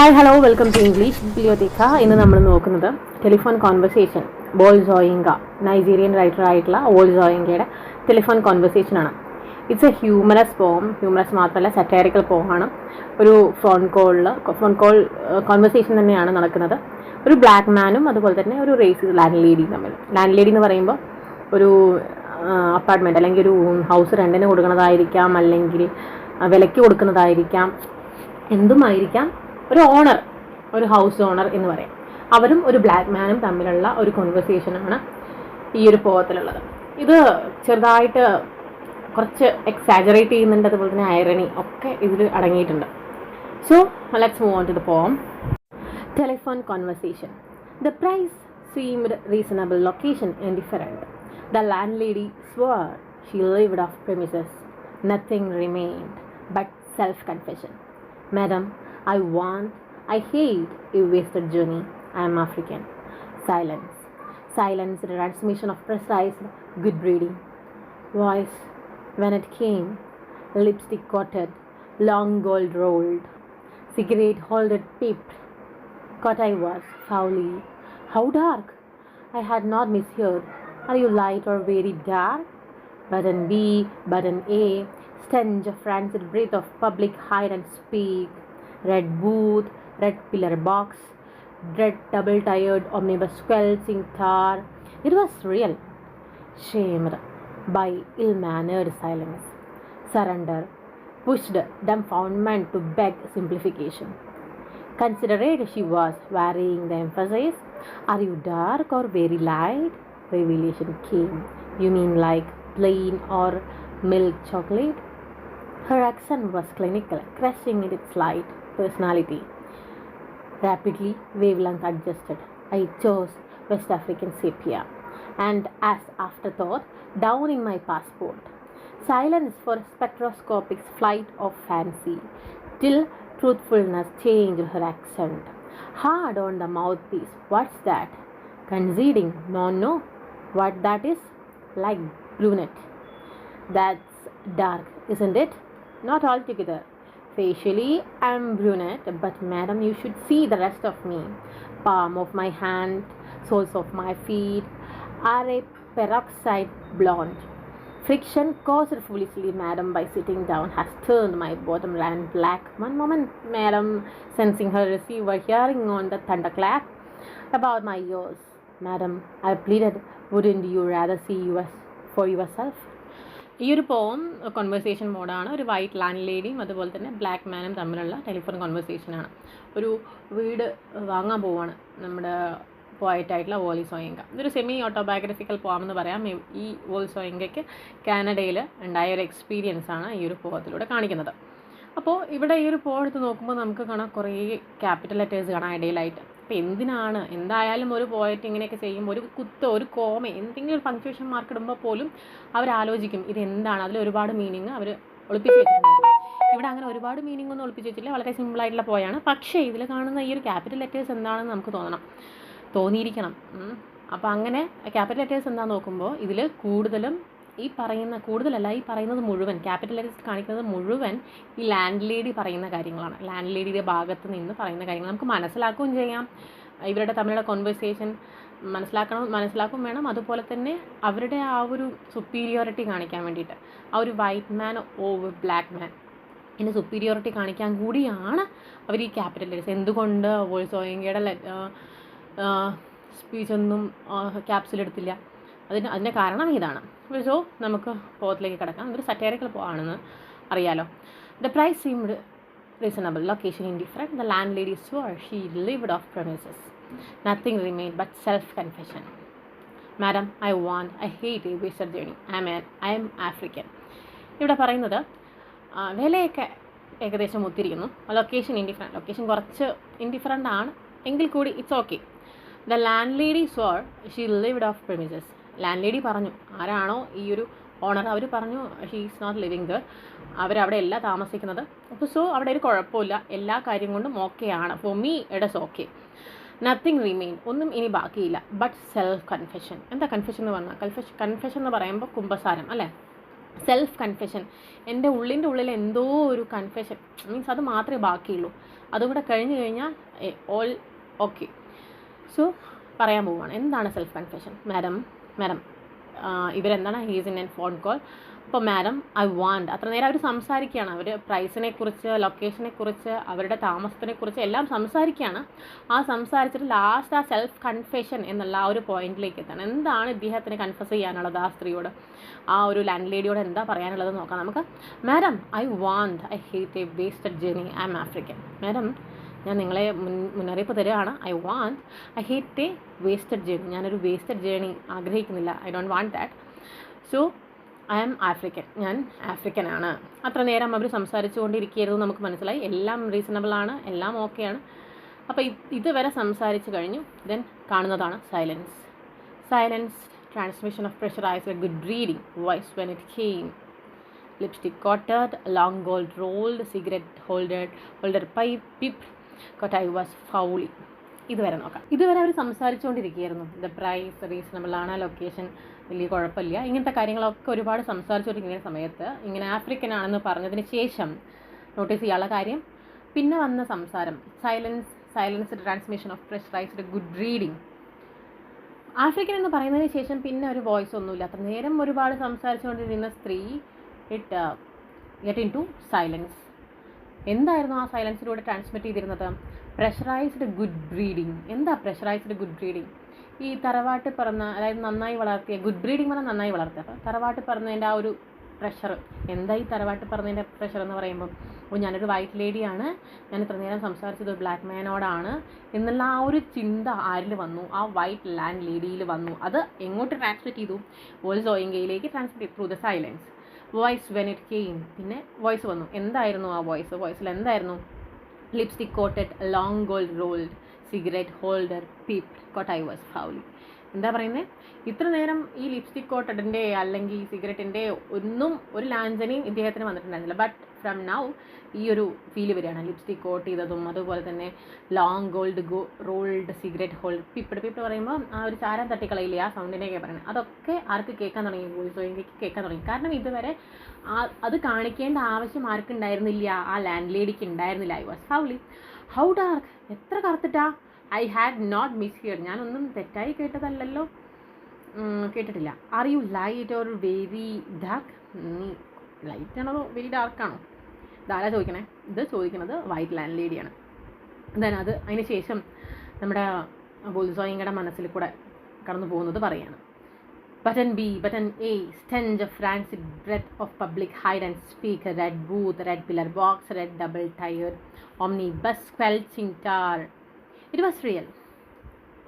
Hi hello welcome to English ബിബ്ലിയോതേക്ക. ഇന്ന് നമ്മൾ നോക്കുന്നത് telephone conversation Wole Soyinka, Nigerian writer ആയിട്ടുള്ള വോൾ സോയിങ്കയുടെ ടെലിഫോൺ കോൺവെർസേഷനാണ്. It's a humorous poem. Humorous മാത്രമല്ല, സറ്റൈറിക്കൽ പോമാണ്. ഒരു ഫോൺ കോൾ കോൺവെർസേഷൻ തന്നെയാണ് നടക്കുന്നത്. ഒരു ബ്ലാക്ക് മാനും അതുപോലെ തന്നെ ഒരു റേസിസ്റ്റ് ലാൻഡ് ലേഡിയും തമ്മിൽ. ലാൻഡ് ലേഡി എന്ന് പറയുമ്പോൾ ഒരു അപ്പാർട്ട്മെൻറ്റ് അല്ലെങ്കിൽ ഒരു ഹൗസ് റെൻറ്റിന് കൊടുക്കുന്നതായിരിക്കാം, അല്ലെങ്കിൽ വിലയ്ക്ക് കൊടുക്കുന്നതായിരിക്കാം, എന്തുമായിരിക്കാം. ഒരു ഓണർ, ഒരു ഹൗസ് ഓണർ എന്ന് പറയാം. അവരും ഒരു ബ്ലാക്ക് മാനും തമ്മിലുള്ള ഒരു കോൺവെർസേഷനാണ് ഈ ഒരു പോകത്തിലുള്ളത്. ഇത് ചെറുതായിട്ട് കുറച്ച് എക്സാജറേറ്റ് ചെയ്യുന്നുണ്ട്, അതുപോലെ തന്നെ ഐറണി ഒക്കെ ഇതിൽ അടങ്ങിയിട്ടുണ്ട്. So let's move on to the poem. Telephone conversation. The price seemed reasonable, location indifferent. The landlady swore she lived off premises. Nothing remained but self-confession. Madam, I hate a wasted journey. I am African. Silence. Silence, the transmission of precise good breeding. Voice, when it came, lipstick coated, long gold rolled, cigarette holder peeped. Caught I was, foully. How dark? I had not misheard. Are you light or very dark? Button B, button A, stench of rancid breath of public hide and speak. Red booth, red pillar box, dread double-tired omnibus squelching tar. It was real. Shamed by ill-mannered silence. Surrender. Pushed dumbfoundment to beg simplification. Considerate she was, varying the emphasis. Are you dark or very light? Revelation came. You mean like plain or milk chocolate? Her accent was clinical, crushing in its light personality. Rapidly, wavelength adjusted. I chose West African sepia, and as afterthought, down in my passport. Silence for spectroscopic flight of fancy, till truthfulness changed her accent. Hard on the mouthpiece. What's that? Conceding. No. What that is? Like brunette. That's dark, isn't it? Not altogether. Facially, I'm brunette, but madam, you should see the rest of me. Palm of my hand, soles of my feet are a peroxide blonde. Friction caused foolishly, madam, by sitting down has turned my bottom land black. One moment, madam, sensing her receiver, hearing on the thunderclap about my ears. Madam, I pleaded, wouldn't you rather see for yourself? ഈ ഒരു പോം conversation മോഡാണ്. ഒരു white land ലേഡിയും അതുപോലെ തന്നെ black മാനും തമ്മിലുള്ള telephone കോൺവെർസേഷനാണ്. ഒരു വീട് വാങ്ങാൻ പോവാണ് നമ്മുടെ പോയറ്റായിട്ടുള്ള വോൾ സോയിങ്ക. ഇതൊരു സെമി ഓട്ടോബയോഗ്രഫിക്കൽ പോം എന്ന് പറയാം. ഈ വോൾ സോയിങ്കയ്ക്ക് കാനഡയിൽ ഉണ്ടായ ഒരു എക്സ്പീരിയൻസ് ആണ് ഈ ഒരു പോകത്തിലൂടെ കാണിക്കുന്നത്. അപ്പോൾ ഇവിടെ ഈ ഒരു പോ എടുത്ത് നോക്കുമ്പോൾ നമുക്ക് കാണാം കുറേ ക്യാപിറ്റൽ ലെറ്റേഴ്സ് കാണാം ഇടയിലായിട്ട്. അപ്പോൾ എന്തായാലും ഒരു പോയറ്റ് ഇങ്ങനെയൊക്കെ ചെയ്യുമ്പോൾ ഒരു കുത്തോ ഒരു കോമ എന്തെങ്കിലും ഒരു പങ്ക്ച്വേഷൻ മാർക്ക് ഇടുമ്പോൾ പോലും അവരാലോചിക്കും ഇതെന്താണ്. അതിൽ ഒരുപാട് മീനിങ് അവർ ഒളിപ്പിച്ച് വെച്ചിട്ടുണ്ടായിരുന്നു. ഇവിടെ അങ്ങനെ ഒരുപാട് മീനിങ് ഒന്നും ഒളിപ്പിച്ച് വെച്ചില്ല, വളരെ സിമ്പിളായിട്ടുള്ള പോയാണ്. പക്ഷേ ഇതിൽ കാണുന്ന ഈ ഒരു ക്യാപിറ്റൽ ലെറ്റേഴ്സ് എന്താണെന്ന് നമുക്ക് തോന്നിയിരിക്കണം. അപ്പോൾ അങ്ങനെ ക്യാപിറ്റൽ ലെറ്റേഴ്സ് എന്താണെന്ന് നോക്കുമ്പോൾ ഇതിൽ ഈ പറയുന്നത് മുഴുവൻ ക്യാപിറ്റൽ ലെറ്റേഴ്സ് കാണിക്കുന്നത് മുഴുവൻ ഈ ലാൻഡ് ലേഡി പറയുന്ന കാര്യങ്ങളാണ്. ലാൻഡ് ലേഡിയുടെ ഭാഗത്ത് നിന്ന് പറയുന്ന കാര്യങ്ങൾ നമുക്ക് മനസ്സിലാക്കുകയും ചെയ്യാം. ഇവരുടെ തമ്മിലുള്ള കോൺവെർസേഷൻ മനസ്സിലാക്കും വേണം. അതുപോലെ തന്നെ അവരുടെ ആ ഒരു സുപ്പീരിയോറിറ്റി കാണിക്കാൻ വേണ്ടിയിട്ട്, ആ ഒരു വൈറ്റ് മാൻ ഓവർ ബ്ലാക്ക് മാൻ ഇതിൻ്റെ സുപ്പീരിയോറിറ്റി കാണിക്കാൻ കൂടിയാണ് അവർ ഈ ക്യാപിറ്റൽ ലെറ്റേഴ്സ്. എന്തുകൊണ്ട് വോൾ സോയിങ്കയുടെ സ്പീച്ചൊന്നും ക്യാപ്സിലെടുത്തില്ല? അതിൻ്റെ കാരണം ഇതാണ്. സോ നമുക്ക് പോകത്തിലേക്ക് കിടക്കാം. ഇതൊരു സറ്റൈറിക്കൽ പോവാണെന്ന് അറിയാലോ. The price seemed reasonable, location indifferent. The landlady swore she lived off premises. Nothing remained but self-confession. Madam, I hate a wasted journey. I am African. ഇവിടെ പറയുന്നത് വിലയൊക്കെ ഏകദേശം ഒത്തിരിക്കുന്നു. ലൊക്കേഷൻ ഇൻഡിഫറെൻറ്റ്, ലൊക്കേഷൻ കുറച്ച് ഇൻഡിഫറെൻ്റ് ആണ് എങ്കിൽ കൂടി it's okay. The landlady swore she lived off premises. Landlady പറഞ്ഞു, ആരാണോ ഈ ഒരു ഓണർ, അവർ പറഞ്ഞു she is not living there, അവരവിടെ അല്ല താമസിക്കുന്നത്. അപ്പോൾ സോ അവിടെ ഒരു കുഴപ്പമില്ല, എല്ലാ കാര്യം കൊണ്ടും ഓക്കെയാണ്. For me it is okay. Nothing remain, ഒന്നും ഇനി ബാക്കിയില്ല. But self confession. എന്താ കൺഫെഷൻ എന്ന് പറഞ്ഞാൽ? കൺഫെഷൻ എന്ന് പറയുമ്പോൾ കുമ്പസാരം അല്ലേ? സെൽഫ് കൺഫെഷൻ, എൻ്റെ ഉള്ളിൽ എന്തോ ഒരു കൺഫെഷൻ, മീൻസ് അത് മാത്രമേ ബാക്കിയുള്ളൂ. അതും കൂടെ കഴിഞ്ഞ് കഴിഞ്ഞാൽ ഓൾ ഓക്കെ. സോ പറയാൻ പോവുകയാണ് എന്താണ് സെൽഫ് കൺഫെഷൻ. മാഡം ഇവരെന്താണ്, he's in an phone call. അപ്പോൾ മാഡം ഐ വാണ്ട്, അത്ര നേരം അവർ സംസാരിക്കുകയാണ്. അവർ പ്രൈസിനെ കുറിച്ച്, ലൊക്കേഷനെ കുറിച്ച്, അവരുടെ താമസത്തിനെ കുറിച്ച് എല്ലാം സംസാരിക്കുകയാണ്. ആ സംസാരിച്ചിട്ട് ലാസ്റ്റ് ആ സെൽഫ് കൺഫെഷൻ എന്നുള്ള ആ ഒരു പോയിന്റിലേക്ക് എത്താണ്. എന്താണ് ഇദ്ദേഹത്തിന് കൺഫസ് ചെയ്യാനുള്ളത് ആ സ്ത്രീയോട്, ആ ഒരു ലാൻഡ് ലേഡിയോട് എന്താ പറയാനുള്ളത് നോക്കാം നമുക്ക്. Madam I hate a wasted journey, I am African. Madam ഞാൻ നിങ്ങളെ മുന്നറിയിപ്പ് തരികയാണ്. I hate a wasted journey. ഞാനൊരു വേസ്റ്റഡ് ജേർണി ആഗ്രഹിക്കുന്നില്ല. I don't want that. So I am African, ഞാൻ ആഫ്രിക്കനാണ്. അത്ര നേരം അവർ സംസാരിച്ചു കൊണ്ടിരിക്കുകയായിരുന്നു, നമുക്ക് മനസ്സിലായി. എല്ലാം റീസണബിളാണ്, എല്ലാം ഓക്കെയാണ്. അപ്പോൾ ഇതുവരെ സംസാരിച്ച് കഴിഞ്ഞു. ദെൻ കാണുന്നതാണ് silence, transmission of pressurized good reading, voice when it came, lipstick coated, long gold rolled, cigarette holder pip, caught I was foully. ഇതുവരെ നോക്കാം. ഇതുവരെ അവർ സംസാരിച്ചുകൊണ്ടിരിക്കുകയായിരുന്നു. ദ പ്രൈസ് റീസണബിൾ ആണ്, ലൊക്കേഷൻ വലിയ കുഴപ്പമില്ല, ഇങ്ങനത്തെ കാര്യങ്ങളൊക്കെ ഒരുപാട് സംസാരിച്ചുകൊണ്ടിരിക്കുന്ന സമയത്ത് ഇങ്ങനെ ആഫ്രിക്കൻ ആണെന്ന് പറഞ്ഞതിന് ശേഷം നോട്ടീസ് ചെയ്യാനുള്ള കാര്യം, പിന്നെ വന്ന സംസാരം silence transmission of pressurized good reading. African എന്ന് പറയുന്നതിന് ശേഷം പിന്നെ ഒരു വോയിസ് ഒന്നുമില്ല. അത്ര നേരം ഒരുപാട് സംസാരിച്ചുകൊണ്ടിരുന്ന സ്ത്രീ ഗെറ്റ് ഇൻ ടു സൈലൻസ്. എന്തായിരുന്നു ആ സൈലൻസിലൂടെ ട്രാൻസ്മിറ്റ് ചെയ്തിരുന്നത്? Pressurised good breeding. എന്താ പ്രഷറൈസ്ഡ് ഗുഡ് ബ്രീഡിങ്? ഈ തറവാട്ട് പറഞ്ഞ, അതായത് നന്നായി വളർത്തിയ, ഗുഡ് ബ്രീഡിങ് പറഞ്ഞാൽ നന്നായി വളർത്തുക. അപ്പോൾ തറവാട്ട് പറഞ്ഞതിൻ്റെ ആ ഒരു പ്രഷർ. എന്താ ഈ തറവാട്ട് പറഞ്ഞതിൻ്റെ പ്രഷർ എന്ന് പറയുമ്പോൾ, ഞാനൊരു വൈറ്റ് ലേഡിയാണ്, ഞാൻ ഇത്ര നേരം സംസാരിച്ചത് ഒരു ബ്ലാക്ക് മാനോടാണ് എന്നുള്ള ആ ഒരു ചിന്ത ആരിൽ വന്നു? ആ വൈറ്റ് ലാൻഡ് ലേഡിയിൽ വന്നു. അത് എങ്ങോട്ട് ട്രാൻസ്മിറ്റ് ചെയ്തു? വോയിസ് ഓയിങ്കയിലേക്ക് transmit through the silence. Voice when it came. പിന്നെ വോയിസ് വന്നു. എന്തായിരുന്നു ആ വോയിസിൽ എന്തായിരുന്നു? Lipstick coated, long gold rolled, cigarette holder peeped, caught I was foully. എന്താ പറയുന്നത്? ഇത്ര നേരം ഈ ലിപ്സ്റ്റിക് കോട്ടഡിൻ്റെ അല്ലെങ്കിൽ സിഗരറ്റിൻ്റെ ഒന്നും ഒരു ലാഞ്ചനയും ഇദ്ദേഹത്തിന് വന്നിട്ടുണ്ടായിരുന്നില്ല. ബട്ട് ഫ്രം നൗ ഈ ഒരു ഫീല് വരികയാണ്. ലിപ്സ്റ്റിക് കോട്ട് ചെയ്തതും അതുപോലെ തന്നെ long gold rolled cigarette hold pipped പറയുമ്പോൾ ആ ഒരു ചാരം തട്ടിക്കളയില്ലേ, ആ സൗണ്ടിനെയൊക്കെ പറയുന്നത്. അതൊക്കെ ആർക്ക് കേൾക്കാൻ തുടങ്ങി? വോയിസ് കേൾക്കാൻ തുടങ്ങി. കാരണം ഇതുവരെ അത് കാണിക്കേണ്ട ആവശ്യം ആർക്കുണ്ടായിരുന്നില്ല, ആ ലാൻഡ് ലേഡിക്ക് ഉണ്ടായിരുന്നില്ല. I was foully. How dark, എത്ര കറുത്തിട്ടാ? I had not misheard, ഞാനൊന്നും തെറ്റായി കേട്ടതല്ലല്ലോ, കേട്ടിട്ടില്ല. Are you light or very dark? നീ ലൈറ്റ് ആണോ വെരി ഡാർക്കാണോ? ഇതാരാ ചോദിക്കണേ? ഇത് ചോദിക്കുന്നത് വൈറ്റ് ലാൻഡ് ലേഡിയാണ്. എന്തായാലും അതിന് ശേഷം നമ്മുടെ ബുൾസോയിയുടെ മനസ്സിൽ കൂടെ കടന്നു പോകുന്നത് പറയാണ്. Button B, button A, stench of rancid breath of public hide and speak, red booth, red pillar box, red double tired omnibus, squelching tar. It was real.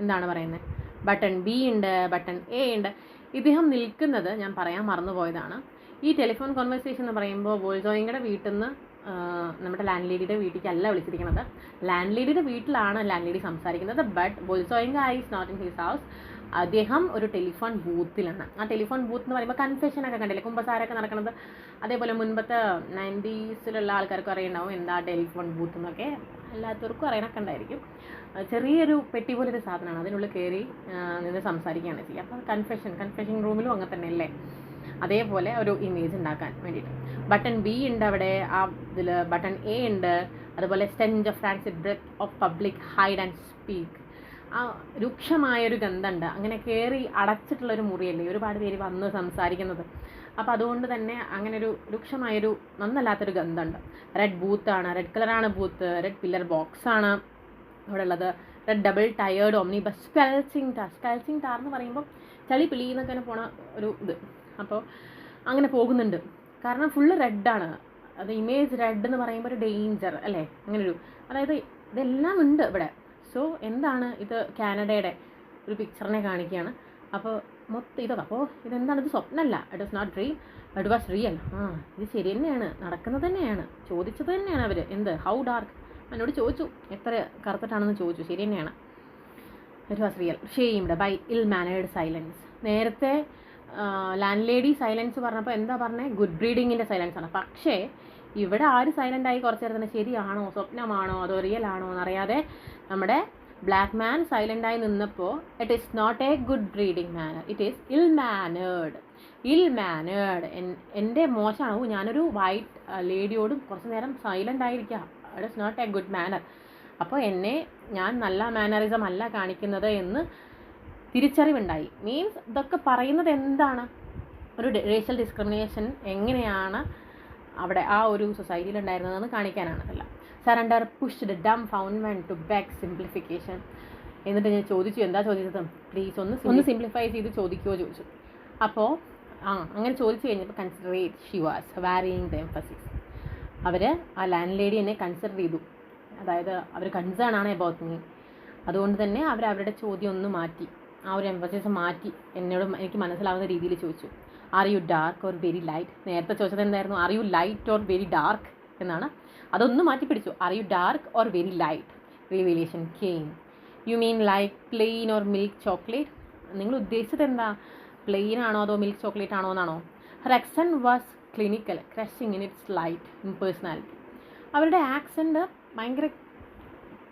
എന്താണ് പറയുന്നത്? ബട്ടൺ ബി ഉണ്ട്, ബട്ടൺ എ ഉണ്ട്. ഇദ്ദേഹം നിൽക്കുന്നത്, ഞാൻ പറയാൻ മറന്നുപോയതാണ്, ഈ telephone conversation എന്ന് പറയുമ്പോൾ ബോൾസോയിയുടെ വീട്ടിൽ നിന്ന് നമ്മുടെ ലാൻഡ് ലേഡിയുടെ വീട്ടിലേക്കല്ല വിളിച്ചിരിക്കുന്നത്. ലാൻഡ് ലേഡിയുടെ വീട്ടിലാണ് ലാൻഡ് ലേഡി സംസാരിക്കുന്നത്. But Wole Soyinka is not in his house. അദ്ദേഹം ഒരു ടെലിഫോൺ ബൂത്തിലാണ്. ആ ടെലിഫോൺ ബൂത്ത് എന്ന് പറയുമ്പോൾ കൺഫെഷനൊക്കെ കണ്ടില്ലേ, കുമ്പസാരമൊക്കെ നടക്കുന്നത്. അതേപോലെ മുൻപത്തെ 90s ആൾക്കാർക്ക് അറിയണ്ടാവും എന്താ ടെലിഫോൺ ബൂത്ത് എന്നൊക്കെ. അല്ലാത്തവർക്കും അറിയണമൊക്കെ ഉണ്ടായിരിക്കും. ചെറിയൊരു പെട്ടി പോലൊരു സാധനമാണ്, അതിനുള്ളിൽ കയറി നിന്ന് സംസാരിക്കുകയാണ് ചെയ്യുക. അപ്പോൾ കൺഫെഷൻ റൂമിലും അങ്ങനെ തന്നെ അല്ലേ, അതേപോലെ ഒരു ഇമേജ് ഉണ്ടാക്കാൻ വേണ്ടിയിട്ട്. ബട്ടൺ ബി ഉണ്ട് അവിടെ, ആ ഇതിൽ ബട്ടൺ എ ഉണ്ട്. അതുപോലെ stench of rancid breath of public hide and speak. ആ രൂക്ഷമായൊരു ഗന്ധമുണ്ട്. അങ്ങനെ കയറി അടച്ചിട്ടുള്ളൊരു മുറിയല്ലേ ഒരുപാട് പേര് വന്ന് സംസാരിക്കുന്നത്. അപ്പോൾ അതുകൊണ്ട് തന്നെ അങ്ങനെ ഒരു രൂക്ഷമായൊരു നന്നല്ലാത്തൊരു ഗന്ധമുണ്ട്. റെഡ് ബൂത്താണ്, റെഡ് കളറാണ് ബൂത്ത്. റെഡ് പില്ലർ ബോക്സാണ് അവിടെ ഉള്ളത്. Red double tiered omnibus, squelching tar എന്ന് പറയുമ്പോൾ ചളി പിളി എന്നൊക്കെ പോണ ഒരു ഇത്. അപ്പോൾ അങ്ങനെ പോകുന്നുണ്ട്. കാരണം ഫുള്ള് റെഡാണ്. അത് ഇമേജ് റെഡ് എന്ന് പറയുമ്പോൾ ഒരു ഡേഞ്ചർ അല്ലേ, അങ്ങനൊരു, അതായത് ഇതെല്ലാം ഉണ്ട് ഇവിടെ. സോ എന്താണ് ഇത്? കാനഡയുടെ ഒരു പിക്ചറിനെ കാണിക്കുകയാണ്. അപ്പോൾ മൊത്തം ഇതൊക്കെ. അപ്പോൾ ഇതെന്താണ്? ഇത് സ്വപ്നമല്ല, it is not dream, it was real. ഇത് ശരി തന്നെയാണ്, നടക്കുന്നത് തന്നെയാണ്, ചോദിച്ചത് തന്നെയാണ് അവർ. എന്ത്? How dark? എന്നോട് ചോദിച്ചു എത്ര കറുത്തിട്ടാണെന്ന് ചോദിച്ചു. ശരി തന്നെയാണ്, it was real. Shamed by ill mannered silence. നേരത്തെ ലാൻഡ് ലേഡി സൈലൻസ് പറഞ്ഞപ്പോൾ എന്താ പറഞ്ഞത്? ഗുഡ് ബ്രീഡിങ്ങിൻ്റെ സൈലൻസ് ആണ്. പക്ഷേ ഇവിടെ ആര് സൈലൻ്റായി കുറച്ച് നേരം തന്നെ ശരിയാണോ സ്വപ്നമാണോ അതോ റിയൽ ആണോ എന്നറിയാതെ നമ്മുടെ ബ്ലാക്ക് മാൻ സൈലൻ്റായി നിന്നപ്പോൾ it is not a good breeding manner, it is ill mannered. എൻ്റെ മോശമാണ്, ഞാനൊരു വൈറ്റ് ലേഡിയോടും കുറച്ച് നേരം സൈലൻ്റ് ആയിരിക്കുക, it is not a good manner. അപ്പോൾ ഞാൻ നല്ല മാനറിസം അല്ല കാണിക്കുന്നത് എന്ന് തിരിച്ചറിവുണ്ടായി. മീൻസ് ഇതൊക്കെ പറയുന്നത് എന്താണ്, ഒരു റേഷ്യൽ ഡിസ്ക്രിമിനേഷൻ എങ്ങനെയാണ് അവിടെ ആ ഒരു സൊസൈറ്റിയിൽ ഉണ്ടായിരുന്നതെന്ന് കാണിക്കാനാണ്. അതല്ല surrender pushed dumbfoundment to beg simplification. എന്നിട്ട് ഞാൻ ചോദിച്ചു, എന്താ ചോദിച്ചത്, പ്ലീസ് ഒന്ന് സിംപ്ലിഫൈ ചെയ്ത് ചോദിക്കുമോ ചോദിച്ചു. അപ്പോൾ അങ്ങനെ ചോദിച്ചു കഴിഞ്ഞപ്പോൾ considerate she was varying the emphasis. അവർ ആ ലാൻഡ് ലേഡി എന്നെ കൺസിഡർ ചെയ്തു, അതായത് അവർ കൺസേൺ ആണ് അബൌട്ട് മീ. അതുകൊണ്ട് തന്നെ അവരുടെ ചോദ്യം ഒന്ന് മാറ്റി, ആ ഒരു എംഫസിസ് മാറ്റി എനിക്ക് മനസ്സിലാവുന്ന രീതിയിൽ ചോദിച്ചു. Are you dark or very light? നേരത്തെ ചോദിച്ചത് എന്തായിരുന്നു, are you light or very dark എന്നാണ്. അതൊന്ന് മാറ്റി പിടിച്ചു, are you dark or very light? Revelation came. You mean like plain or milk chocolate? നിങ്ങൾ ഉദ്ദേശിച്ചത് എന്താ, പ്ലെയിൻ ആണോ അതോ മിൽക്ക് ചോക്ലേറ്റ് ആണോ എന്നാണോ? Har accent was clinical, crushing in its light impersonality. അവരുടെ ആക്സെൻറ്റ് ഭയങ്കര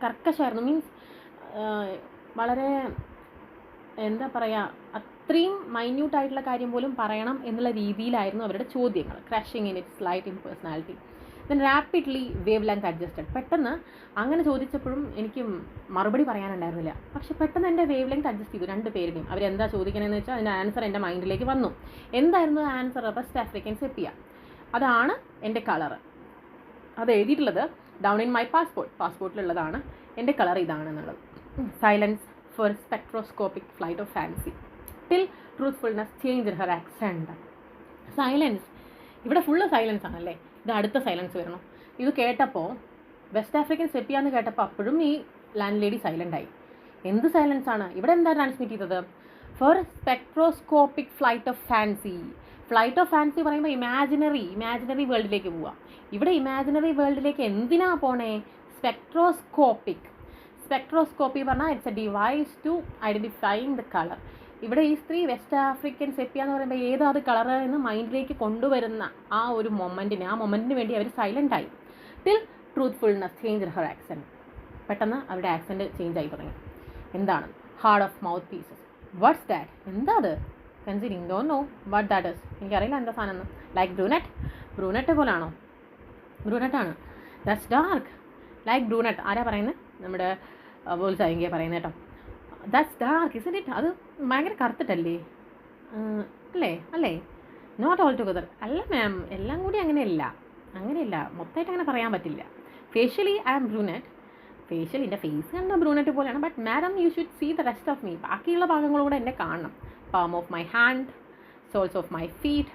കർക്കശമായിരുന്നു. മീൻസ് വളരെ എന്താ പറയുക, അത്രയും മൈന്യൂട്ടായിട്ടുള്ള കാര്യം പോലും പറയണം എന്നുള്ള രീതിയിലായിരുന്നു അവരുടെ ചോദ്യങ്ങൾ. Crushing in its light impersonality. Then rapidly wave length adjusted. പെട്ടെന്ന് അങ്ങനെ ചോദിച്ചപ്പോഴും എനിക്ക് മറുപടി പറയാനുണ്ടായിരുന്നില്ല, പക്ഷെ പെട്ടെന്ന് എൻ്റെ വേവ് ലെങ്ത് അഡ്ജസ്റ്റ് ചെയ്തു രണ്ട് പേരുടെയും. അവരെന്താ ചോദിക്കണമെന്ന് വെച്ചാൽ അതിൻ്റെ ആൻസർ എൻ്റെ മൈൻഡിലേക്ക് വന്നു. എന്തായിരുന്നു ആൻസർ? വെസ്റ്റ് ആഫ്രിക്കൻ സെപ്പിയ, അതാണ് എൻ്റെ കളറ്. അത് എഴുതിയിട്ടുള്ളത് ഡൗൺ ഇൻ മൈ പാസ്പോർട്ടിലുള്ളതാണ്, എൻ്റെ കളർ ഇതാണെന്നുള്ളത്. Silence for spectroscopic flight of fancy till truthfulness changed her accent. Silence, ഇവിടെ ഫുള്ള് സൈലൻസ് ആണല്ലേ, ഇത് അടുത്ത സൈലൻസ് വരണം. ഇത് കേട്ടപ്പോൾ വെസ്റ്റ് ആഫ്രിക്കൻ സെപ്പിയ എന്ന് കേട്ടപ്പോൾ അപ്പോഴും ഈ ലാൻഡ് ലേഡി സൈലൻ്റ് ആയി. എന്ത് സൈലൻസ് ആണ് ഇവിടെ? എന്താ ട്രാൻസ്മിറ്റ് ചെയ്തത്? For spectroscopic flight of fancy. Flight of fancy പറയുമ്പോൾ ഇമാജിനറി വേൾഡിലേക്ക് പോവുക. ഇവിടെ ഇമാജിനറി വേൾഡിലേക്ക് എന്തിനാ പോണേ? സ്പെക്ട്രോസ്കോപ്പി പറഞ്ഞാൽ it's a device to identifying the colour. ഇവിടെ ഈ സ്ത്രീ വെസ്റ്റ് ആഫ്രിക്കൻ സെപ്പിയ എന്ന് പറയുമ്പോൾ ഏതാ അത് കളർ എന്ന് മൈൻഡിലേക്ക് കൊണ്ടുവരുന്ന ആ മൊമെൻറ്റിന് വേണ്ടി അവർ സൈലൻ്റ് ആയി. Till truthfulness change her accent. പെട്ടെന്ന് അവരുടെ ആക്സെൻറ്റ് ചേഞ്ച് ആയി തുടങ്ങി. എന്താണ്? Hard of mouthpieces. What's that? എന്താ അത്? Considering don't know what that is. എനിക്കറിയില്ല എന്താ സാധനം എന്ന്. ലൈക്ക് ബ്രൂനറ്റ് പോലാണോ? ബ്രൂനറ്റാണ്. That's dark like brunette. ആരാ പറയുന്നത്? നമ്മുടെ ബോൾസായിങ്ക പറയുന്നത് കേട്ടോ. That's dark isn't it? അത് ഭയങ്കര കറുത്തിട്ടല്ലേ? അല്ലേ? Not altogether. അല്ല മാം, എല്ലാം കൂടി അങ്ങനെയല്ല, മൊത്തമായിട്ട് അങ്ങനെ പറയാൻ പറ്റില്ല. Facially I am brunette. എൻ്റെ ഫേസ് കണ്ട ബ്രൂനറ്റ് പോലെയാണ്. But madam you should see the rest of me. ബാക്കിയുള്ള ഭാഗങ്ങളും കൂടെ എന്നെ കാണണം. Palm of my hand, soles of my feet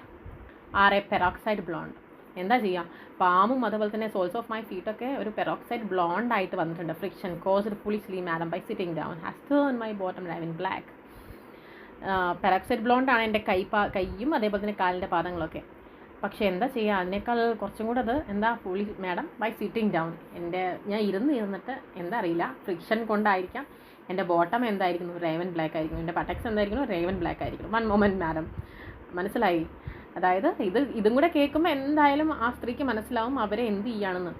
are a peroxide blonde. എന്താ ചെയ്യുക, പാമും അതുപോലെ തന്നെ സോൾസ് ഓഫ് മൈ ഫീറ്റൊക്കെ ഒരു പെറോക്സൈഡ് ബ്ലോണ്ട് ആയിട്ട് വന്നിട്ടുണ്ട്. Friction caused foolishly madam by sitting down has turn my bottom line black. Peroxide ബ്ലോണ്ടാണ് എൻ്റെ കൈയും അതേപോലെ തന്നെ കാലിൻ്റെ പാദങ്ങളൊക്കെ. പക്ഷേ എന്താ ചെയ്യുക, അതിനേക്കാൾ കുറച്ചും കൂടെ അത് എന്താ fully madam by sitting down. ഞാൻ ഇരുന്നിട്ട് എന്താ അറിയില്ല, ഫ്രിക്ഷൻ കൊണ്ടായിരിക്കാം എൻ്റെ ബോട്ടം എന്തായിരിക്കുന്നു, റേവൻ ബ്ലാക്ക് ആയിരിക്കും. എൻ്റെ ബട്ടക്സ് എന്തായിരിക്കുന്നു, റേവൻ ബ്ലാക്ക് ആയിരിക്കും. One moment madam. മനസ്സിലായി? അതായത് ഇതും കൂടെ കേൾക്കുമ്പോൾ എന്തായാലും ആ സ്ത്രീക്ക് മനസ്സിലാവും അവരെ എന്ത് ചെയ്യുകയാണെന്ന്,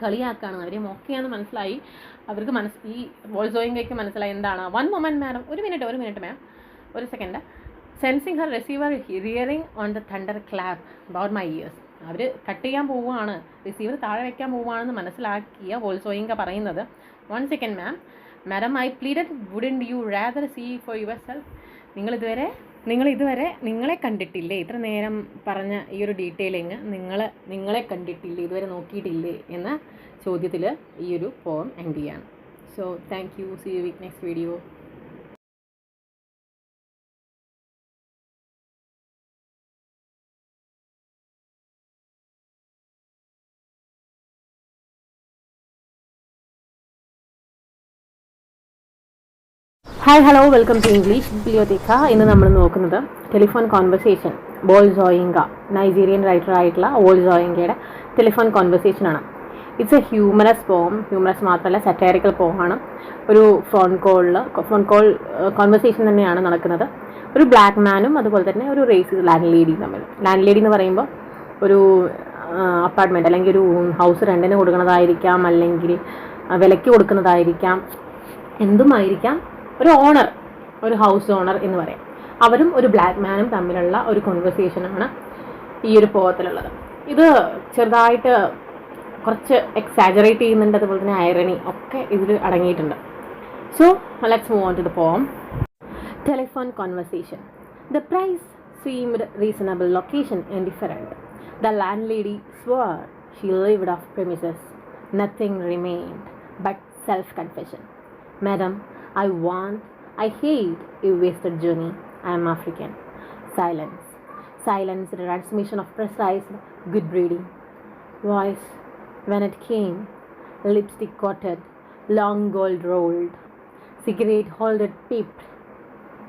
കളിയാക്കാണ്, അവരെ മോക്കെയാണെന്ന് മനസ്സിലായി. അവർക്ക് ഈ വോൾസോയിങ്കയ്ക്ക് മനസ്സിലായി എന്താണ്. വൺ മൊമെൻറ്റ് മാഡം, ഒരു മിനിറ്റ് മാം, ഒരു second. Sensing her receiver hearing on the thunderclap about my ears. അവർ കട്ട് ചെയ്യാൻ പോവുകയാണ്, റിസീവർ താഴെ വയ്ക്കാൻ പോവുകയാണെന്ന് മനസ്സിലാക്കിയ വോൾസോയിങ്ക പറയുന്നത്, one second madam I pleaded wouldn't you rather see for yourself. നിങ്ങളിതുവരെ നിങ്ങളെ കണ്ടിട്ടില്ലേ? ഇത്ര നേരം പറഞ്ഞ ഈ ഒരു ഡീറ്റെയിലിങ് നിങ്ങളെ കണ്ടിട്ടില്ലേ, ഇതുവരെ നോക്കിയിട്ടില്ലേ എന്ന ചോദ്യത്തിൽ ഈ ഒരു പോം എൻഡ് ചെയ്യാണ്. So thank you. See you with next video. Hi hello, welcome to English ബിബ്ലിയോതേക്ക. ഇന്ന് നമ്മൾ നോക്കുന്നത് telephone conversation, Wole Soyinka, Nigerian writer ആയിട്ടുള്ള ബോൾസോയിങ്കയുടെ ടെലിഫോൺ കോൺവെർസേഷനാണ്. It's a humorous poem. Humorous മാത്രമല്ല, സറ്റൈറിക്കൽ പോമാണ്. ഒരു ഫോൺ കോൾ കോൺവെർസേഷൻ തന്നെയാണ് നടക്കുന്നത്. ഒരു ബ്ലാക്ക് മാനും അതുപോലെ തന്നെ ഒരു റേസിസ്റ്റ് ലാൻഡ് ലേഡിയും തമ്മിൽ. ലാൻഡ് ലേഡി എന്ന് പറയുമ്പോൾ ഒരു അപ്പാർട്ട്മെൻറ്റ് അല്ലെങ്കിൽ ഒരു ഹൗസ് റെൻറ്റിന് കൊടുക്കുന്നതായിരിക്കാം, അല്ലെങ്കിൽ വിലയ്ക്ക് കൊടുക്കുന്നതായിരിക്കാം. എന്തുമായിരിക്കാം, ഒരു ഓണർ, ഒരു ഹൗസ് ഓണർ എന്ന് പറയാം, അവരും ഒരു ബ്ലാക്ക് മാനും തമ്മിലുള്ള ഒരു കോൺവെർസേഷനാണ് ഈ ഒരു പോകത്തിലുള്ളത്. ഇത് ചെറുതായിട്ട് കുറച്ച് എക്സാജറേറ്റ് ചെയ്യുന്നുണ്ട്, അതുപോലെ തന്നെ ഐറണി ഒക്കെ ഇതിൽ അടങ്ങിയിട്ടുണ്ട്. So let's move on to the poem. Telephone conversation. The price seemed reasonable, location indifferent. The landlady swore she lived off premises. Nothing remained but self-confession. Madam, I hate a wasted journey. I am African. Silence. Silence, the transmission of precise good breeding. Voice, when it came, lipstick coated, long gold rolled, cigarette holder peeped.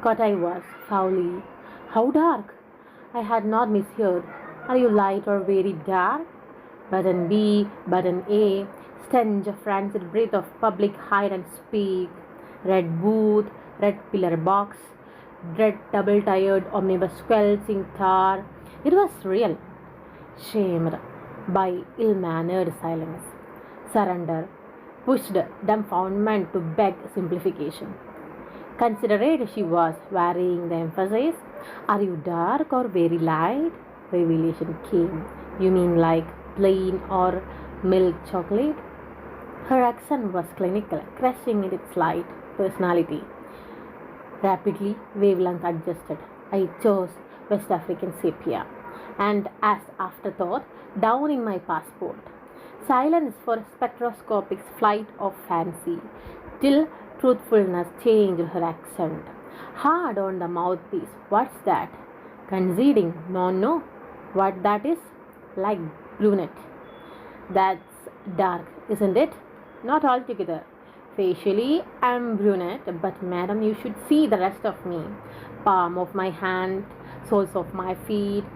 Caught I was, foully. How dark? I had not misheard. Are you light or very dark? Button B, button A, stench of rancid breath of public hide and speak. Red booth, red pillar box, dread double-tired omnibus squelching tar. It was real. Shamed by ill-mannered silence. Surrender, pushed dumbfoundment to beg simplification. Considerate she was, varying the emphasis. Are you dark or very light? Revelation came. You mean like plain or milk chocolate? Her accent was clinical, crushing in its light personality. Rapidly, wavelength adjusted. I chose West African sepia, and as afterthought, down in my passport. Silence for spectroscopic flight of fancy, till truthfulness changed her accent. Hard on the mouthpiece. What's that? Conceding. No. What that is? Like brunette. That's dark, isn't it? Not altogether. Facially, I'm brunette, but madam, you should see the rest of me. Palm of my hand, soles of my feet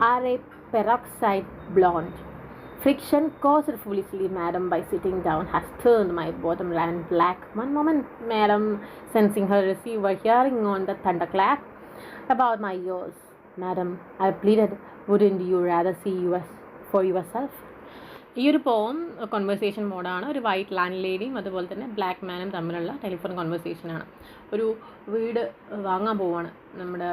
are a peroxide blonde. Friction caused foolishly, madam, by sitting down has turned my bottom land black. One moment, madam, sensing her receiver, hearing on the thunderclap about my ears. Madam, I pleaded, wouldn't you rather see for yourself? ഈ ഒരു പോം conversation മോഡാണ്. ഒരു white land ലേഡിയും അതുപോലെ തന്നെ black മാനും തമ്മിലുള്ള telephone കോൺവെർസേഷനാണ്. ഒരു വീട് വാങ്ങാൻ പോവാണ് നമ്മുടെ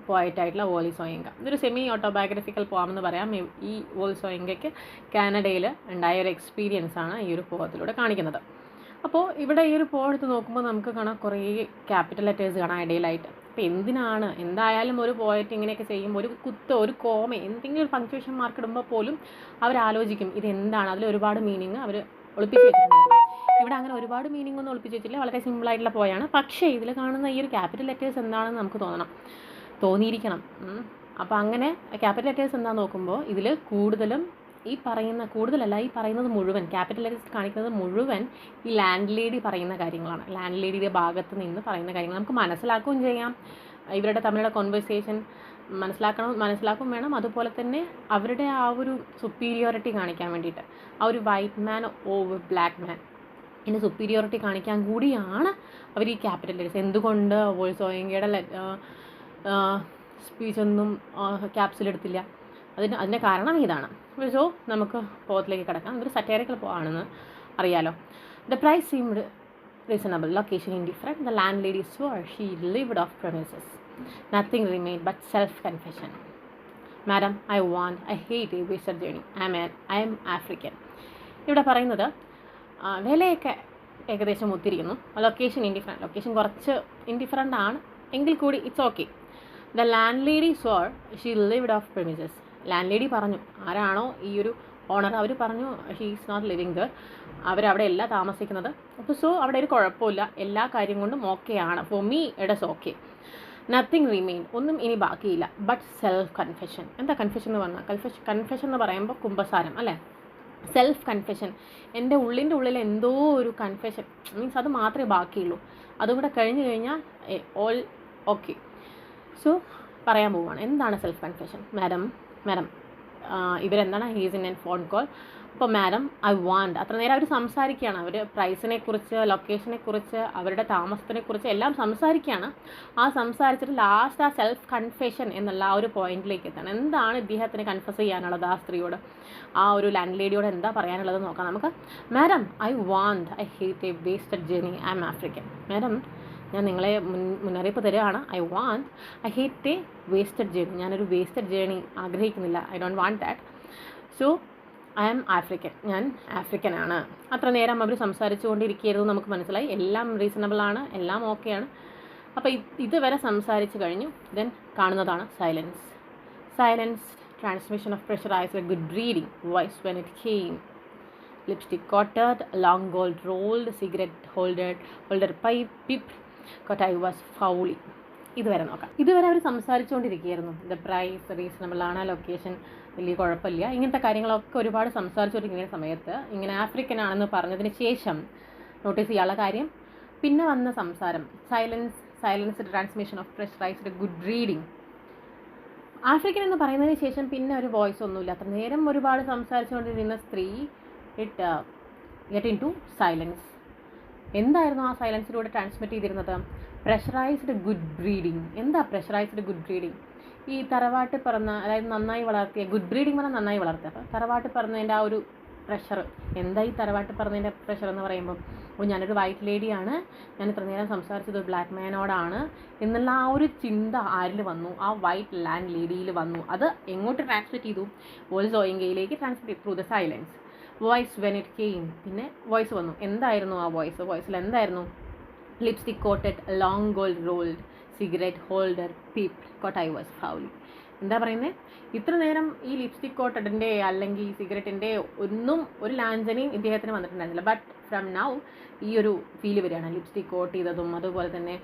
പോയറ്റായിട്ടുള്ള വോളി സോയിങ്ക. ഇതൊരു സെമി ഓട്ടോബയോഗ്രഫിക്കൽ പോം എന്ന് പറയാം. ഈ വോളി സോയിങ്കയ്ക്ക് കാനഡയിൽ ഉണ്ടായ ഒരു എക്സ്പീരിയൻസ് ആണ് ഈ ഒരു പോകത്തിലൂടെ കാണിക്കുന്നത്. അപ്പോൾ ഇവിടെ ഈ ഒരു പോം എടുത്ത് നോക്കുമ്പോൾ നമുക്ക് കാണാം കുറേ ക്യാപിറ്റൽ ലെറ്റേഴ്സ് കാണാം ഇടയിലായിട്ട്. അപ്പോൾ എന്തായാലും ഒരു പോയറ്റ് ഇങ്ങനെയൊക്കെ ചെയ്യുമ്പോൾ ഒരു കുത്തോ ഒരു കോമ എന്തെങ്കിലും ഒരു പങ്ക്ച്വേഷൻ മാർക്ക് ഇടുമ്പോൾ പോലും അവരാലോചിക്കും ഇതെന്താണ്, അതിൽ ഒരുപാട് മീനിങ് അവർ ഒളിപ്പിച്ച് വെച്ചിട്ടുണ്ടായിരുന്നു. ഇവിടെ അങ്ങനെ ഒരുപാട് മീനിങ് ഒന്നും ഒളിപ്പിച്ച് വെച്ചില്ല, വളരെ സിമ്പിളായിട്ടുള്ള പോയാണ്. പക്ഷേ ഇതിൽ കാണുന്ന ഈ ഒരു ക്യാപിറ്റൽ ലെറ്റേഴ്സ് എന്താണെന്ന് നമുക്ക് തോന്നിയിരിക്കണം. അപ്പോൾ അങ്ങനെ ക്യാപിറ്റൽ ലെറ്റേഴ്സ് എന്താണെന്ന് നോക്കുമ്പോൾ ഇതിൽ ഈ പറയുന്നത് മുഴുവൻ ക്യാപിറ്റൽ ലെറ്റേഴ്സ് കാണിക്കുന്നത് മുഴുവൻ ഈ ലാൻഡ് ലേഡി പറയുന്ന കാര്യങ്ങളാണ്. ലാൻഡ് ലേഡിയുടെ ഭാഗത്ത് നിന്ന് പറയുന്ന കാര്യങ്ങൾ നമുക്ക് മനസ്സിലാക്കുകയും ചെയ്യാം. ഇവരുടെ തമ്മിലുള്ള കോൺവെർസേഷൻ മനസ്സിലാക്കും വേണം. അതുപോലെ തന്നെ അവരുടെ ആ ഒരു സുപ്പീരിയോറിറ്റി കാണിക്കാൻ വേണ്ടിയിട്ട്, ആ ഒരു വൈറ്റ് മാൻ ഓവർ ബ്ലാക്ക് മാൻ ഇതിൻ്റെ സുപ്പീരിയോറിറ്റി കാണിക്കാൻ കൂടിയാണ് അവർ ഈ ക്യാപിറ്റൽ ലെറ്റേഴ്സ്. എന്തുകൊണ്ട് വോളി സോയിങ്കയുടെ സ്പീച്ചൊന്നും ക്യാപ്സിലെടുത്തില്ല, അതിൻ്റെ കാരണം ഇതാണ്. സോ നമുക്ക് പോകത്തിലേക്ക് കിടക്കാം. ഇതൊരു സറ്റൈറിക്കൽ പോവാണെന്ന് അറിയാലോ. The price seemed reasonable, location indifferent. The landlady swore she lived off premises. Nothing remained but self-confession. Madam, I hate a wasted journey. I am African. ഇവിടെ പറയുന്നത് വിലയൊക്കെ ഏകദേശം ഒത്തിരിക്കുന്നു. ലൊക്കേഷൻ ഇൻഡിഫറെൻറ്റ്, ലൊക്കേഷൻ കുറച്ച് ഇൻഡിഫറെൻ്റ് ആണ് എങ്കിൽ കൂടി it's okay. The landlady swore she lived off premises. Landlady പറഞ്ഞു, ആരാണോ ഈ ഒരു ഓണർ, അവർ പറഞ്ഞു she is not living there, അവരവിടെ അല്ല താമസിക്കുന്നത്. അപ്പോൾ സോ അവിടെ ഒരു കുഴപ്പമില്ല, എല്ലാ കാര്യം കൊണ്ടും ഓക്കെയാണ്. For me it is okay. Nothing remain, ഒന്നും ഇനി ബാക്കിയില്ല ബട്ട് സെൽഫ് കൺഫെഷൻ. എന്താ കൺഫെഷൻ എന്ന് പറഞ്ഞാൽ? കൺഫെഷൻ എന്ന് പറയുമ്പോൾ കുമ്പസാരം അല്ലേ? സെൽഫ് കൺഫെഷൻ, എൻ്റെ ഉള്ളിൽ എന്തോ ഒരു കൺഫെഷൻ, മീൻസ് അത് മാത്രമേ ബാക്കിയുള്ളൂ. അതും കൂടെ കഴിഞ്ഞ് കഴിഞ്ഞാൽ ഓൾ ഓക്കെ. സോ പറയാൻ പോവുകയാണ് എന്താണ് സെൽഫ് കൺഫെഷൻ. മാഡം ഇവരെന്താണ്, he's in an phone call, അപ്പോൾ മാഡം ഐ വാണ്ട്, അത്ര നേരം അവർ സംസാരിക്കുകയാണ്. അവർ പ്രൈസിനെ കുറിച്ച്, ലൊക്കേഷനെ കുറിച്ച്, അവരുടെ താമസത്തിനെ കുറിച്ച് എല്ലാം സംസാരിക്കുകയാണ്. ആ സംസാരിച്ചിട്ട് ലാസ്റ്റ് ആ സെൽഫ് കൺഫെഷൻ എന്നുള്ള ആ ഒരു പോയിന്റിലേക്ക് എത്തണം. എന്താണ് ഇദ്ദേഹത്തിന് കൺഫസ് ചെയ്യാനുള്ളത് ആ സ്ത്രീയോട്, ആ ഒരു ലാൻഡ് ലേഡിയോട് എന്താ പറയാനുള്ളത് നോക്കാം നമുക്ക്. Madam I want, I hate a wasted journey, I am African. Madam ഞാൻ നിങ്ങളെ മുന്നറിയിപ്പ് തരികയാണ്. I want, I hate a wasted journey. ഞാനൊരു വേസ്റ്റഡ് ജേർണി ആഗ്രഹിക്കുന്നില്ല. I don't want that. So I am African, ഞാൻ ആഫ്രിക്കനാണ്. അത്ര നേരം അവർ സംസാരിച്ചു കൊണ്ടിരിക്കുകയായിരുന്നു. നമുക്ക് മനസ്സിലായി എല്ലാം റീസണബിളാണ്, എല്ലാം ഓക്കെയാണ്. അപ്പോൾ ഇതുവരെ സംസാരിച്ച് കഴിഞ്ഞു. ദെൻ കാണുന്നതാണ് silence. Silence, transmission of pressurized good breeding, voice when it came, lipstick coated, long gold rolled, cigarette holder pip, caught I was foully. ഇതുവരെ നോക്കാം. ഇതുവരെ അവർ സംസാരിച്ചുകൊണ്ടിരിക്കുകയായിരുന്നു. ദ പ്രൈസ് റീസണബിൾ ആണ്, ലൊക്കേഷൻ വലിയ കുഴപ്പമില്ല, ഇങ്ങനത്തെ കാര്യങ്ങളൊക്കെ ഒരുപാട് സംസാരിച്ചുകൊണ്ടിരിക്കുന്ന സമയത്ത് ഇങ്ങനെ ആഫ്രിക്കൻ ആണെന്ന് പറഞ്ഞതിന് ശേഷം നോട്ടീസ് ചെയ്യാനുള്ള കാര്യം പിന്നെ വന്ന സംസാരം silence transmission of pressurized good reading. African എന്ന് പറയുന്നതിന് ശേഷം പിന്നെ ഒരു വോയിസ് ഒന്നുമില്ല. അത്ര നേരം ഒരുപാട് സംസാരിച്ചുകൊണ്ടിരുന്ന സ്ത്രീ ഗെറ്റ് ഇൻ ടു സൈലൻസ്. എന്തായിരുന്നു ആ സൈലൻസിലൂടെ ട്രാൻസ്മിറ്റ് ചെയ്തിരുന്നത്? Pressurised good breeding. എന്താ പ്രഷറൈസ്ഡ് ഗുഡ് ബ്രീഡിങ്? ഈ തറവാട്ട് പറഞ്ഞ, അതായത് നന്നായി വളർത്തിയ, ഗുഡ് ബ്രീഡിങ് പറഞ്ഞാൽ നന്നായി വളർത്തുക. അപ്പോൾ തറവാട്ട് പറഞ്ഞതിൻ്റെ ആ ഒരു പ്രഷർ. എന്താ ഈ തറവാട്ട് പറഞ്ഞതിൻ്റെ പ്രഷർ എന്ന് പറയുമ്പോൾ, ഞാനൊരു വൈറ്റ് ലേഡിയാണ്, ഞാൻ ഇത്ര നേരം സംസാരിച്ചത് ഒരു ബ്ലാക്ക് മാനോടാണ് എന്നുള്ള ആ ഒരു ചിന്ത ആരിൽ വന്നു? ആ വൈറ്റ് ലാൻഡ് ലേഡിയിൽ വന്നു. അത് എങ്ങോട്ട് ട്രാൻസ്മിറ്റ് ചെയ്തു? വോയിസ് ഓയിങ്കയിലേക്ക് transmit through the silence. Voice when it came. പിന്നെ വോയിസ് വന്നു. എന്തായിരുന്നു ആ വോയിസ്? വോയിസിൽ എന്തായിരുന്നു? Lipstick coated, long gold rolled, cigarette holder peep, caught I was foully. എന്താ പറയുന്നത്? ഇത്ര നേരം ഈ ലിപ്സ്റ്റിക് കോട്ടഡിൻ്റെ അല്ലെങ്കിൽ സിഗരറ്റിൻ്റെ ഒന്നും ഒരു ലാഞ്ചനയും ഇദ്ദേഹത്തിന് വന്നിട്ടുണ്ടായിരുന്നില്ല. ബട്ട് ഫ്രം നൗ ഈ ഒരു ഫീല് വരികയാണ്. ലിപ്സ്റ്റിക് കോട്ട് ചെയ്തതും അതുപോലെ തന്നെ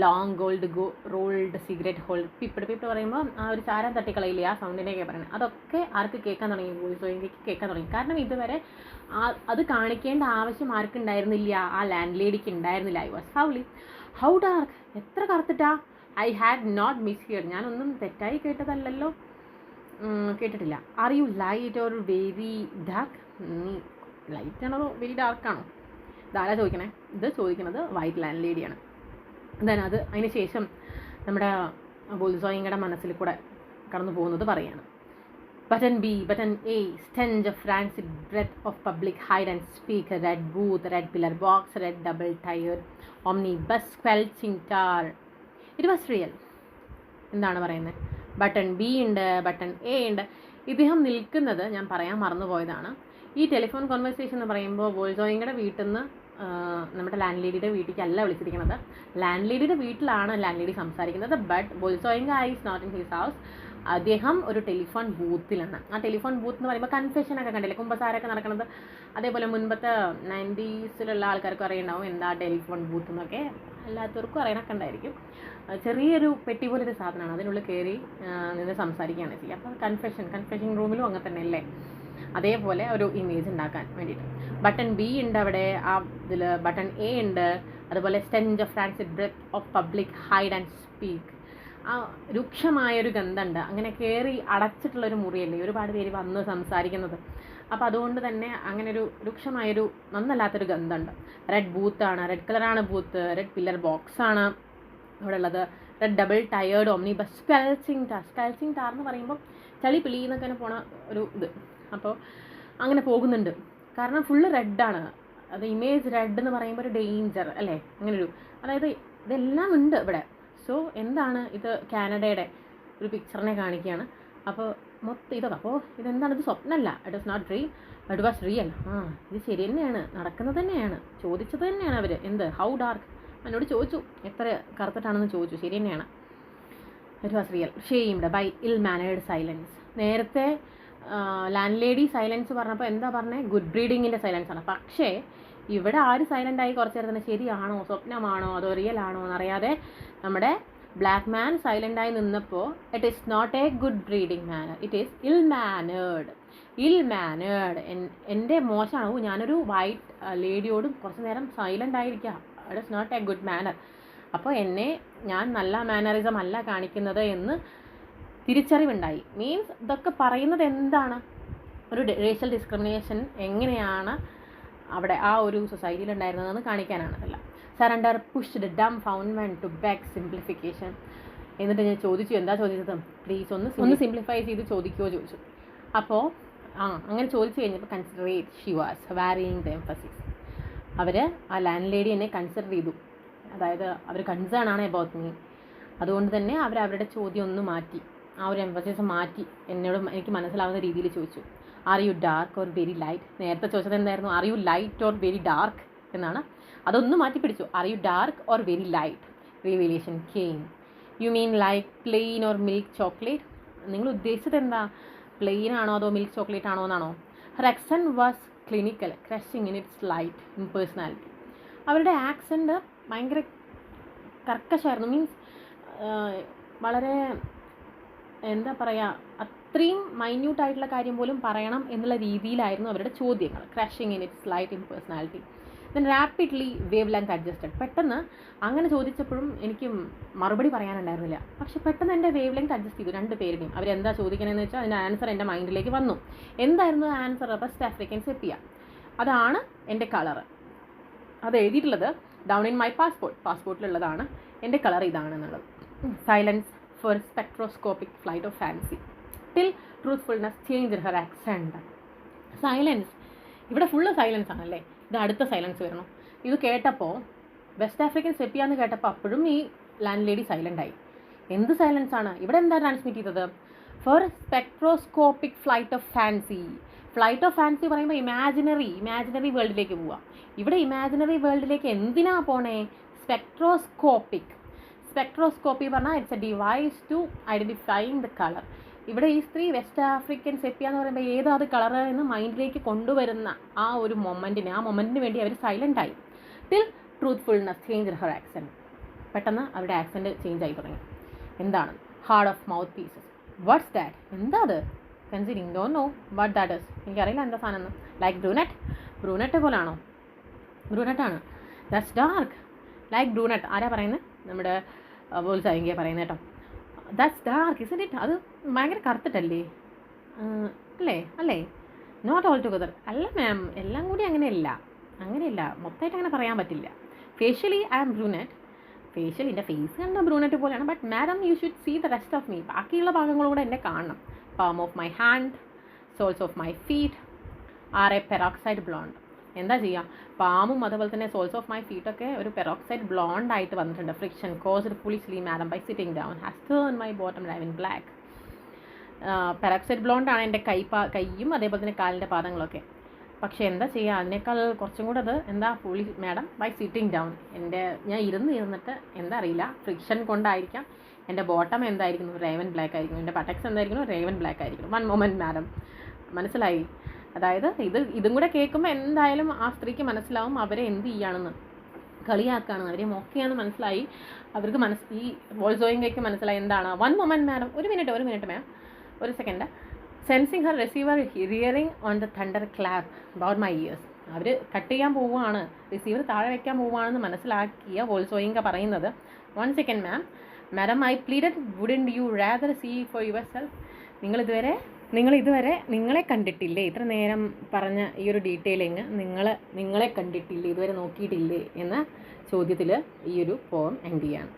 long gold rolled cigarette hold pipped പറയുമ്പോൾ ആ ഒരു ചാരം തട്ടിക്കളയില്ലേ, ആ സൗണ്ടിൻ്റെയൊക്കെ പറയുന്നത്, അതൊക്കെ ആർക്ക് കേൾക്കാൻ തുടങ്ങി? വോയിസ് ഓയിങ്കയ്ക്ക് കേൾക്കാൻ തുടങ്ങി. കാരണം ഇതുവരെ അത് കാണിക്കേണ്ട ആവശ്യം ആർക്കുണ്ടായിരുന്നില്ല, ആ ലാൻഡ് ലേഡിക്ക് ഉണ്ടായിരുന്നില്ല. I was foully. How dark, എത്ര കറുത്തിട്ടാ? I had not misheard, ഞാനൊന്നും തെറ്റായി കേട്ടതല്ലല്ലോ, കേട്ടിട്ടില്ല. Are you light or very dark? Light ആണോ വെരി ഡാർക്കാണോ? ഇതാരാ ചോദിക്കണേ? ഇത് ചോദിക്കുന്നത് വൈറ്റ് ലാൻഡ് ലേഡിയാണ്. എന്തായാലും അതിന് ശേഷം നമ്മുടെ ബോൾസോയിങ്കയുടെ മനസ്സിൽ കൂടെ കടന്നു പോകുന്നത് പറയാണ്. Button B, button A, stench of rancid breath of public hide and speak, red booth, red pillar box, red double tier omnibus, squelching tar. It was real. എന്താണ് പറയുന്നത്? ബട്ടൺ ബി ഉണ്ട്, ബട്ടൺ എ ഉണ്ട്. ഇദ്ദേഹം നിൽക്കുന്നത്, ഞാൻ പറയാൻ മറന്നുപോയതാണ്, ഈ telephone conversation എന്ന് പറയുമ്പോൾ ബോൾസോയിങ്കയുടെ വീട്ടിൽ നിന്ന് നമ്മുടെ ലാൻഡ് ലേഡിയുടെ വീട്ടിലേക്കല്ല വിളിച്ചിരിക്കുന്നത്. ലാൻഡ് ലേഡിയുടെ വീട്ടിലാണ് ലാൻഡ് ലേഡി സംസാരിക്കുന്നത്. But Wole Soyinka is not in his house. അദ്ദേഹം ഒരു ടെലിഫോൺ ബൂത്തിലാണ്. ആ ടെലിഫോൺ ബൂത്ത് എന്ന് പറയുമ്പോൾ കൺഫെഷനൊക്കെ കണ്ടില്ലേ, കുമ്പസാരമൊക്കെ നടക്കുന്നത്. അതേപോലെ മുൻപത്തെ 90s ആൾക്കാർക്ക് അറിയണ്ടാവും എന്താ ടെലിഫോൺ ബൂത്ത് എന്നൊക്കെ, അല്ലാത്തവർക്കും അറിയണൊക്കെ ഉണ്ടായിരിക്കും. ചെറിയൊരു പെട്ടി പോലൊരു സാധനമാണ്, അതിനുള്ളിൽ കയറി നിന്ന് സംസാരിക്കുകയാണ് ചെയ്യുക. അപ്പോൾ കൺഫെഷൻ റൂമിലും അങ്ങനെ തന്നെ അല്ലേ, അതേപോലെ ഒരു ഇമേജ് ഉണ്ടാക്കാൻ വേണ്ടിയിട്ട്. ബട്ടൺ ബി ഉണ്ട് അവിടെ, ആ ഇതിൽ ബട്ടൺ എ ഉണ്ട്. അതുപോലെ stench of rancid breath of public hide and speak. ആ രൂക്ഷമായൊരു ഗന്ധമുണ്ട്. അങ്ങനെ കയറി അടച്ചിട്ടുള്ളൊരു മുറിയല്ലേ ഒരുപാട് പേര് വന്ന് സംസാരിക്കുന്നത്. അപ്പോൾ അതുകൊണ്ട് തന്നെ അങ്ങനെ ഒരു രൂക്ഷമായൊരു നന്നല്ലാത്തൊരു ഗന്ധമുണ്ട്. റെഡ് ബൂത്താണ്, റെഡ് കളറാണ് ബൂത്ത്. റെഡ് പില്ലർ ബോക്സാണ് അവിടെ ഉള്ളത്. Red double tiered omnibus, squelching tar എന്ന് പറയുമ്പോൾ ചളി പിളി എന്നൊക്കെ പോണ ഒരു ഇത്. അപ്പോൾ അങ്ങനെ പോകുന്നുണ്ട്. കാരണം ഫുള്ള് റെഡാണ്. അത് ഇമേജ് റെഡ് എന്ന് പറയുമ്പോൾ ഒരു ഡേഞ്ചർ അല്ലേ, അങ്ങനൊരു, അതായത് ഇതെല്ലാം ഉണ്ട് ഇവിടെ. സോ എന്താണ് ഇത്? കാനഡയുടെ ഒരു പിക്ചറിനെ കാണിക്കുകയാണ്. അപ്പോൾ മൊത്തം ഇതൊക്കെ. അപ്പോൾ ഇതെന്താണ്? ഇത് സ്വപ്നമല്ല, it is not dream, it was real. ഇത് ശരി തന്നെയാണ്, നടക്കുന്നത് തന്നെയാണ്, ചോദിച്ചത് തന്നെയാണ് അവർ. എന്ത്? How dark? എന്നോട് ചോദിച്ചു എത്ര കറുത്തിട്ടാണെന്ന് ചോദിച്ചു. ശരി തന്നെയാണ്, it was real. Shamed by ill mannered silence. നേരത്തെ ലാൻഡ് ലേഡി സൈലൻസ് പറഞ്ഞപ്പോൾ എന്താ പറഞ്ഞത്? ഗുഡ് ബ്രീഡിങ്ങിൻ്റെ സൈലൻസ് ആണ്. പക്ഷേ ഇവിടെ ആര് സൈലൻ്റായി കുറച്ച് നേരം തന്നെ? ശരിയാണോ, സ്വപ്നമാണോ, അതോ റിയൽ ആണോ എന്നറിയാതെ നമ്മുടെ ബ്ലാക്ക് മാൻ സൈലൻ്റായി നിന്നപ്പോൾ it is not a good breeding manner, it is ill mannered. എൻ്റെ മോശമാണോ, ഞാനൊരു വൈറ്റ് ലേഡിയോടും കുറച്ച് നേരം സൈലൻ്റ് ആയിരിക്കുക, it is not a good manner. അപ്പോൾ ഞാൻ നല്ല മാനറിസം അല്ല കാണിക്കുന്നത് എന്ന് തിരിച്ചറിവുണ്ടായി. മീൻസ് ഇതൊക്കെ പറയുന്നത് എന്താണ്? ഒരു റേഷ്യൽ ഡിസ്ക്രിമിനേഷൻ എങ്ങനെയാണ് അവിടെ ആ ഒരു സൊസൈറ്റിയിൽ ഉണ്ടായിരുന്നതെന്ന് കാണിക്കാനാണ് അതെല്ലാം. Surrender pushed dumbfoundment to back simplification. എന്നിട്ട് ഞാൻ ചോദിച്ചു, എന്താ ചോദിച്ചത്, പ്ലീസ് ഒന്ന് സിംപ്ലിഫൈ ചെയ്ത് ചോദിക്കുമോ ചോദിച്ചു. അപ്പോൾ അങ്ങനെ ചോദിച്ചു കഴിഞ്ഞപ്പോൾ considerate she was varying the emphasis. അവർ ആ ലാൻഡ് ലേഡി എന്നെ കൺസിഡർ ചെയ്തു, അതായത് അവർ കൺസേൺ ആണ് അബൌട്ട് മീ. അതുകൊണ്ട് തന്നെ അവരുടെ ചോദ്യം ഒന്ന് മാറ്റി, ആ ഒരു എംഫസിസ് മാറ്റി എനിക്ക് മനസ്സിലാവുന്ന രീതിയിൽ ചോദിച്ചു. Are you dark or very light? നേരത്തെ ചോദിച്ചത് എന്തായിരുന്നു, are you light or very dark എന്നാണ്. അതൊന്ന് മാറ്റി പിടിച്ചു, are you dark or very light? Revelation came. You mean like plain or milk chocolate? നിങ്ങൾ ഉദ്ദേശിച്ചത് എന്താ, പ്ലെയിൻ ആണോ അതോ മിൽക്ക് ചോക്ലേറ്റ് ആണോ എന്നാണോ? Har accent was clinical, crushing in its light impersonality. അവരുടെ ആക്സെൻറ്റ് ഭയങ്കര കർക്കശമായിരുന്നു. മീൻസ് വളരെ എന്താ പറയുക, അത്രയും മൈന്യൂട്ടായിട്ടുള്ള കാര്യം പോലും പറയണം എന്നുള്ള രീതിയിലായിരുന്നു അവരുടെ ചോദ്യങ്ങൾ. Crushing in its light impersonality. Then rapidly wave length adjusted. പെട്ടെന്ന് അങ്ങനെ ചോദിച്ചപ്പോഴും എനിക്ക് മറുപടി പറയാനുണ്ടായിരുന്നില്ല, പക്ഷെ പെട്ടെന്ന് എൻ്റെ വേവ് ലെങ്ത് അഡ്ജസ്റ്റ് ചെയ്തു രണ്ട് പേരുടെയും. അവരെന്താ ചോദിക്കണമെന്ന് വെച്ചാൽ അതിൻ്റെ ആൻസർ എൻ്റെ മൈൻഡിലേക്ക് വന്നു. എന്തായിരുന്നു ആൻസർ? West African sepia. അതാണ് എൻ്റെ കളറ്. അത് എഴുതിയിട്ടുള്ളത് ഡൗൺ ഇൻ മൈ പാസ്പോർട്ടിലുള്ളതാണ്. എൻ്റെ കളർ ഇതാണെന്നുള്ളത്. Silence for spectroscopic flight of fancy till truthfulness change her accent. Silence, ഇവിടെ ഫുള്ള് സൈലൻസ് ആണല്ലേ. ഇത് അടുത്ത സൈലൻസ് വരണം. ഇത് കേട്ടപ്പോൾ വെസ്റ്റ് ആഫ്രിക്കൻ സെപ്പിയ എന്ന് കേട്ടപ്പോൾ അപ്പോഴും ഈ ലാൻഡ് ലേഡി സൈലൻ്റ് ആയി. എന്ത് സൈലൻസ് ആണ് ഇവിടെ? എന്താ ട്രാൻസ്മിറ്റ് ചെയ്തത്? For spectroscopic flight of fancy. Flight of fancy പറയുമ്പോൾ ഇമാജിനറി വേൾഡിലേക്ക് പോവുക. ഇവിടെ ഇമാജിനറി വേൾഡിലേക്ക് എന്തിനാ പോണേ? സ്പെക്ട്രോസ്കോപ്പി പറഞ്ഞാൽ it's a device to identifying the colour. ഇവിടെ ഈ സ്ത്രീ വെസ്റ്റ് ആഫ്രിക്കൻ സെപ്പിയ എന്ന് പറയുമ്പോൾ ഏതാ അത് കളർ എന്ന് മൈൻഡിലേക്ക് കൊണ്ടുവരുന്ന ആ മൊമെൻറ്റിന് വേണ്ടി അവർ സൈലൻ്റ് ആയി. Till truthfulness change her accent. പെട്ടെന്ന് അവരുടെ ആക്സെൻറ്റ് ചേഞ്ച് ആയി തുടങ്ങി. എന്താണ്? Hard of mouthpieces. What's that? എന്താ അത്? Considering don't know what that is. എനിക്കറിയില്ല എന്താ സാധനം എന്ന്. ലൈക്ക് ബ്രൂനറ്റ് പോലാണോ? ബ്രൂനറ്റാണ്. That's dark like brunette. ആരാ പറയുന്നത്? നമ്മുടെ ബോൾസായിങ്ക പറയുന്നത് കേട്ടോ. That's dark isn't it? അത് ഭയങ്കര കറുത്തിട്ടല്ലേ? അല്ലേ? Not altogether. അല്ല മാം, എല്ലാം കൂടി അങ്ങനെയല്ല, മൊത്തമായിട്ട് അങ്ങനെ പറയാൻ പറ്റില്ല. Facially I am brunette. എൻ്റെ ഫേസ് കണ്ട ബ്രൂനറ്റ് പോലെയാണ്. But madam you should see the rest of me. ബാക്കിയുള്ള ഭാഗങ്ങളും കൂടെ എന്നെ കാണണം. Palm of my hand, soles of my feet are a peroxide blonde. എന്താ ചെയ്യുക, പാമും അതുപോലെ തന്നെ സോൾസ് ഓഫ് മൈ ഫീറ്റൊക്കെ ഒരു പെറോക്സൈഡ് ബ്ലോണ്ട് ആയിട്ട് വന്നിട്ടുണ്ട്. Friction caused foolishly madam by sitting down has turn my bottom line black. Peroxide ബ്ലോണ്ടാണ് എൻ്റെ കൈയും അതേപോലെ തന്നെ കാലിൻ്റെ പാദങ്ങളൊക്കെ. പക്ഷേ എന്താ ചെയ്യുക, അതിനേക്കാൾ കുറച്ചും കൂടെ അത് എന്താ fully madam by sitting down. ഞാൻ ഇരുന്നിട്ട് എന്താ അറിയില്ല, ഫ്രിക്ഷൻ കൊണ്ടായിരിക്കാം എൻ്റെ ബോട്ടം എന്തായിരിക്കുന്നു, റേവൻ ബ്ലാക്ക് ആയിരിക്കും. എൻ്റെ ബട്ടക്സ് എന്തായിരിക്കുന്നു, റേവൻ ബ്ലാക്ക് ആയിരിക്കും. One moment madam. മനസ്സിലായി? അതായത് ഇതും കൂടെ കേൾക്കുമ്പോൾ എന്തായാലും ആ സ്ത്രീക്ക് മനസ്സിലാവും അവരെ എന്ത് ചെയ്യുകയാണെന്ന്, കളിയാക്കുകയാണ്, അവരെ മോക്കെയാണെന്ന് മനസ്സിലായി. അവർക്ക് ഈ വോൾസോയിങ്കയ്ക്ക് മനസ്സിലായി എന്താണ്. വൺ മൊമെൻറ്റ് മാഡം, ഒരു മിനിറ്റ് മാം, ഒരു second. Sensing her receiver hearing on the thunderclap about my ears. അവർ കട്ട് ചെയ്യാൻ പോവുകയാണ്, റിസീവർ താഴെ വയ്ക്കാൻ പോവുകയാണെന്ന് മനസ്സിലാക്കിയ വോൾസോയിങ്ക പറയുന്നത്, one second madam I pleaded wouldn't you rather see for yourself. നിങ്ങളിതുവരെ നിങ്ങളെ കണ്ടിട്ടില്ലേ? ഇത്ര നേരം പറഞ്ഞ ഈ ഒരു ഡീറ്റെയിലിങ് നിങ്ങളെ കണ്ടിട്ടില്ലേ, ഇതുവരെ നോക്കിയിട്ടില്ലേ എന്ന ചോദ്യത്തിൽ ഈ ഒരു പോം എൻഡ് ചെയ്യാണ്.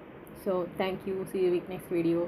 So thank you. See you with next video.